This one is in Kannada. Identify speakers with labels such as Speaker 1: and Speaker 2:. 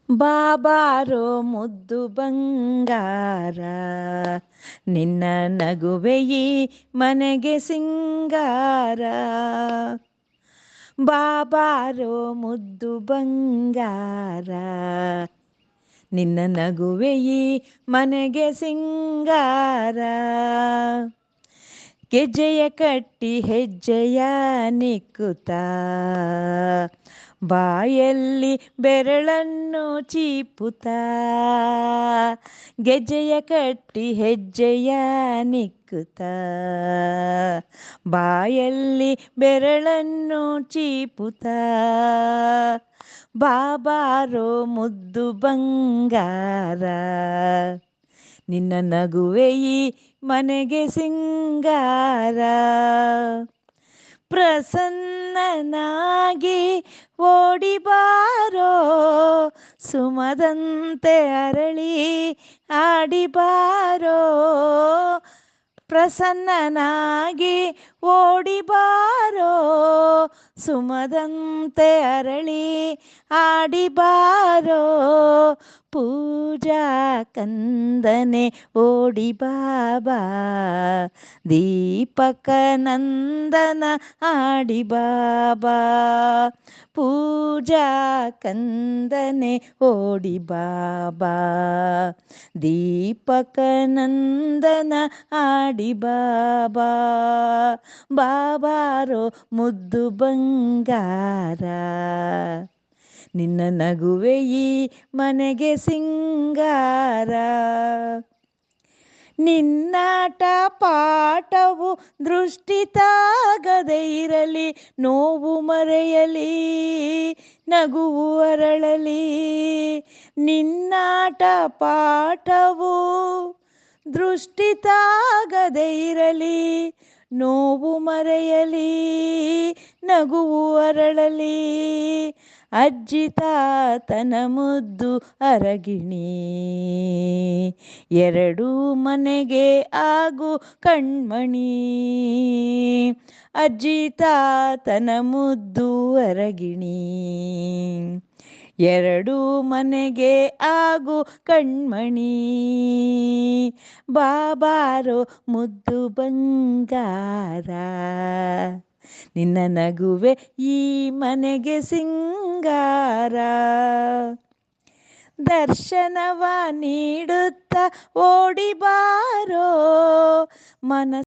Speaker 1: ಬಾಬಾರೋ ಮುದ್ದು ಬಂಗಾರ, ನಿನ್ನ ನಗುವೆಯಿ ಮನೆಗೆ ಸಿಂಗಾರ. ಬಾಬಾರೋ ಮುದ್ದು ಬಂಗಾರ, ನಿನ್ನ ನಗುವೆಯಿ ಮನೆಗೆ ಸಿಂಗಾರ. ಗೆಜ್ಜೆಯ ಕಟ್ಟಿ ಹೆಜ್ಜೆಯ ನಿಕ್ಕುತ್ತ, ಬಾಯಲ್ಲಿ ಬೆರಳನ್ನು ಚೀಪುತ್ತ. ಗೆಜ್ಜೆಯ ಕಟ್ಟಿ ಹೆಜ್ಜೆಯ ನಿಕ್ಕುತ್ತ, ಬಾಯಲ್ಲಿ ಬೆರಳನ್ನು ಚೀಪುತ್ತ. ಬಾಬಾರೋ ಮುದ್ದು ಬಂಗಾರ, ನಿನ್ನ ನಗುವೆಯಿ ಮನೆಗೆ ಸಿಂಗಾರ. ಪ್ರಸನ್ನನಾಗಿ ಓಡಿಬಾರೋ, ಸುಮದಂತೆ ಅರಳಿ ಆಡಿಬಾರೋ. ಪ್ರಸನ್ನನಾಗಿ ಓಡಿಬಾರೋ, ಸುಮದಂತೆ ಅರಳಿ ಆಡಿಬಾರೋ. ಪೂಜಾ ಕಂದನೆ ಓಡಿ ಬಾಬಾ, ದೀಪಕ ನಂದನ ಆಡಿ ಬಾಬಾ. ಪೂಜಾ ಕಂದನೆ ಓಡಿ ಬಾಬಾ, ದೀಪಕ ನಂದನ ಆಡಿ ಬಾಬಾ. ಬಾಬಾರೋ ಮುದ್ದು ಬಂಗಾರ, ನಿನ್ನ ನಗುವೆಯಿ ಮನೆಗೆ ಸಿಂಗಾರ. ನಿನ್ನಾಟ ಪಾಠವು ದೃಷ್ಟಿ ತಾಗದೆ ಇರಲಿ, ನೋವು ಮರೆಯಲಿ ನಗುವು ಅರಳಲಿ. ನಿನ್ನಾಟ ಪಾಠವು ದೃಷ್ಟಿ ತಾಗದೆ ಇರಲಿ, ನೋವು ಮರೆಯಲಿ ನಗುವು ಅರಳಲಿ. ಅಜ್ಜಿ ತಾತನ ಮುದ್ದು ಅರಗಿಣಿ, ಎರಡೂ ಮನೆಗೆ ಆಗು ಕಣ್ಮಣಿ. ಅಜ್ಜಿ ತಾತನ ಮುದ್ದು ಅರಗಿಣಿ, ಎರಡೂ ಮನೆಗೆ ಆಗು ಕಣ್ಮಣಿ. ಬಾಬಾರೋ ಮುದ್ದು ಬಂಗಾರ, ನಿನ್ನ ನಗುವೆ ಈ ಮನೆಗೆ ಸಿಂಗಾರ. ದರ್ಶನವ ನೀಡುತ್ತ ಓಡಿ ಬಾರೋ, ಮನಸ್ಸು